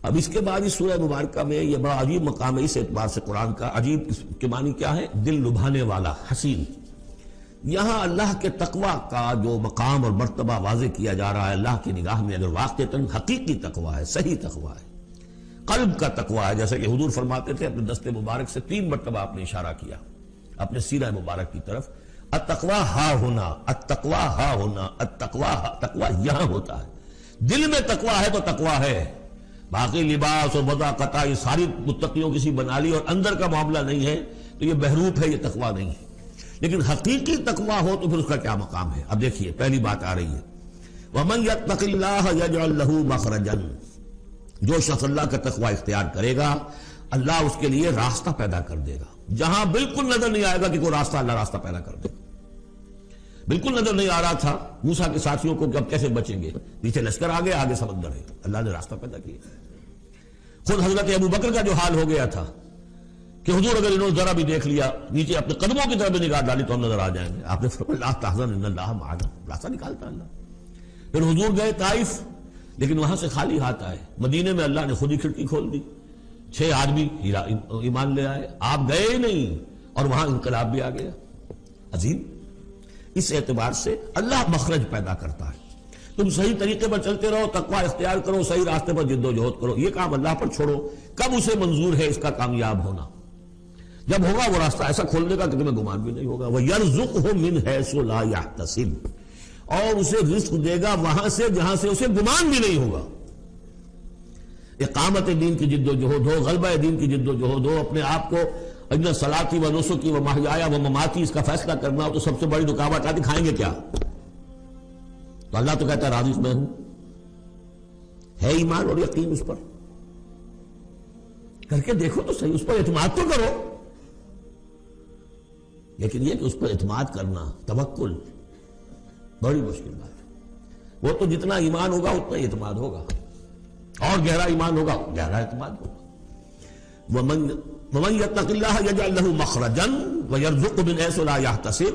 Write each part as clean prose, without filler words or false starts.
اب اس کے بعد اس سورہ مبارکہ میں یہ بڑا عجیب مقام ہے اس اعتبار سے قرآن کا. عجیب کے معنی کیا ہے؟ دل لبھانے والا، حسین. یہاں اللہ کے تقوی کا جو مقام اور مرتبہ واضح کیا جا رہا ہے اللہ کی نگاہ میں، اگر واقعتاً حقیقی تقوی ہے، صحیح تقوی ہے، قلب کا تقوی ہے، جیسا کہ حضور فرماتے تھے اپنے دست مبارک سے 3 مرتبہ آپ نے اشارہ کیا اپنے سیرہ مبارک کی طرف. التقوی ہا ہونا، التقوی ہا ہونا، التقوی تقوی یہاں ہوتا ہے. دل میں تقوی ہے تو تقوی ہے، باقی لباس اور وضع قطع یہ ساری متقیوں کسی بنا لی اور اندر کا معاملہ نہیں ہے تو یہ بہروپ ہے، یہ تقوی نہیں ہے. لیکن حقیقی تقوی ہو تو پھر اس کا کیا مقام ہے؟ اب دیکھیے پہلی بات آ رہی ہے، وَمَن يَتَّقِ اللَّهَ يَجْعَلْ لَهُ مَخْرَجًا. جو شخص اللہ کا تقوی اختیار کرے گا اللہ اس کے لیے راستہ پیدا کر دے گا. جہاں بالکل نظر نہیں آئے گا کہ کوئی راستہ، اللہ راستہ پیدا کر دے گا. بالکل نظر نہیں آ رہا تھا موسیٰ کے ساتھیوں کو کہ اب کیسے بچیں گے، پیچھے لشکر آگے، آگے سمندر ہے، اللہ نے راستہ پیدا کیا. خود حضرت ابو بکر کا جو حال ہو گیا تھا کہ حضور اگر انہوں نے ذرا بھی دیکھ لیا، نیچے اپنے قدموں کی طرف بھی نگاہ ڈالی تو ہم نظر آ جائیں گے. آپ نے فرمایا لا تحزن ان اللہ معنا، راستہ نکالتا اللہ. پھر حضور گئے طائف، لیکن وہاں سے خالی ہاتھ آئے. مدینے میں اللہ نے خود ہی کھڑکی کھول دی، 6 آدمی ایمان لے آئے. آپ گئے ہی نہیں اور وہاں انقلاب بھی آ گیا. عظیم. اس اعتبار سے اللہ مخرج پیدا کرتا ہے. تم صحیح طریقے پر چلتے رہو، تقوی اختیار کرو، صحیح راستے پر جد و جہد کرو. یہ کام اللہ پر چھوڑو. کب اسے منظور ہے اس کا کامیاب ہونا؟ جب ہوگا وہ راستہ ایسا کھولنے کا کہ تمہیں گمان بھی نہیں ہوگا. وَيَرْزُقْهُ مِنْ حَيْثُ لَا يَحْتَسِبُ، اور اسے رزق دے گا وہاں سے جہاں سے اسے گمان بھی نہیں ہوگا. اقامت دین کی جد و جہد ہو، غلبہ دین کی جد و جہد ہو، اپنے آپ کو اِنَّ صَلَاتِي وَنُسُكِي وَمَحْيَايَ وَمَمَاتِي اس کا فیصلہ کرنا ہو تو سب سے بڑی رکاوٹ آتی، کھائیں گے کیا؟ تو اللہ تو کہتا ہے راضی میں ہوں. ہے ایمان اور یقین اس پر؟ کر کے دیکھو تو صحیح، اس پر اعتماد تو کرو. لیکن یہ کہ اس پر اعتماد کرنا، توکل، بڑی مشکل بات ہے. وہ تو جتنا ایمان ہوگا اتنا ہی اعتماد ہوگا، اور گہرا ایمان ہوگا گہرا اعتماد ہوگا. وَمَن يَتَّقِ اللَّهَ يَجْعَلْ لَهُ مَخْرَجًا وَيَرْزُقْهُ مِنْ حَيْثُ لَا يَحْتَسِبُ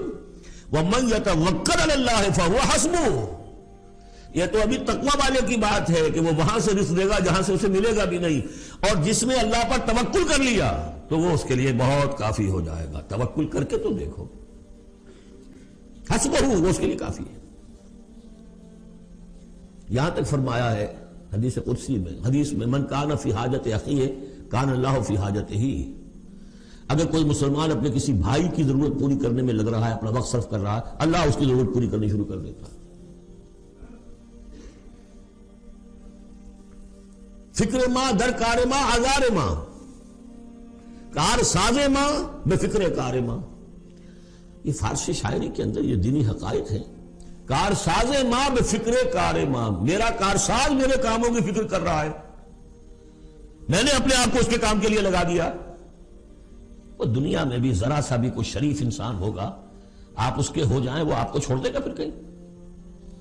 وَمَن يَتَوَكَّلْ عَلَى اللَّهِ فَهُوَ حَسْبُهُ. یہ تو ابھی تقوی والے کی بات ہے کہ وہ وہاں سے رزق دے گا جہاں سے اسے ملے گا بھی نہیں، اور جس نے اللہ پر توکل کر لیا تو وہ اس کے لیے بہت کافی ہو جائے گا. توکل کر کے تو دیکھو، حسبہ وہ اس کے لیے کافی ہے. یہاں تک فرمایا ہے حدیث قدسی میں، حدیث میں من کان فی حاجت اخیہ کان اللہ فی حاجتہ. اگر کوئی مسلمان اپنے کسی بھائی کی ضرورت پوری کرنے میں لگ رہا ہے، اپنا وقت صرف کر رہا ہے، اللہ اس کی ضرورت پوری کرنی شروع کر دیتا ہے. فکر ماں در کار ماں آزار ماں، کار ساز ماں بے فکر کار ماں. یہ فارسی شاعری کے اندر یہ دینی حقائق ہیں. کار ساز ماں بے فکر کار ماں، میرا کارساز میرے کاموں کی فکر کر رہا ہے، میں نے اپنے آپ کو اس کے کام کے لیے لگا دیا. وہ دنیا میں بھی ذرا سا بھی کوئی شریف انسان ہوگا، آپ اس کے ہو جائیں وہ آپ کو چھوڑ دے گا پھر کہیں؟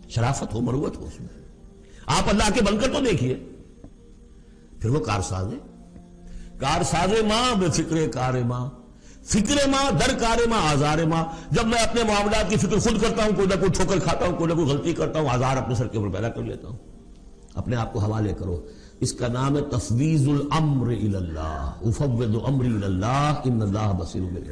شرافت ہو، مروت ہو اس میں. آپ اللہ کے بن کر تو دیکھیے، پھر وہ کارساز ہے. کارساز ماں بے فکر کار ماں، فکر ماں در کار ماں آزار ماں. جب میں اپنے معاملات کی فکر خود کرتا ہوں، کوئی نہ کوئی ٹھوکر کھاتا ہوں، کوئی نہ کوئی غلطی کرتا ہوں، آزار اپنے سر کے اوپر پیدا کر لیتا ہوں. اپنے آپ کو حوالے کرو. اس کا نام ہے تفویض الامر الی اللہ. افوض امری الی اللہ ان اللہ بصیر بالعباد.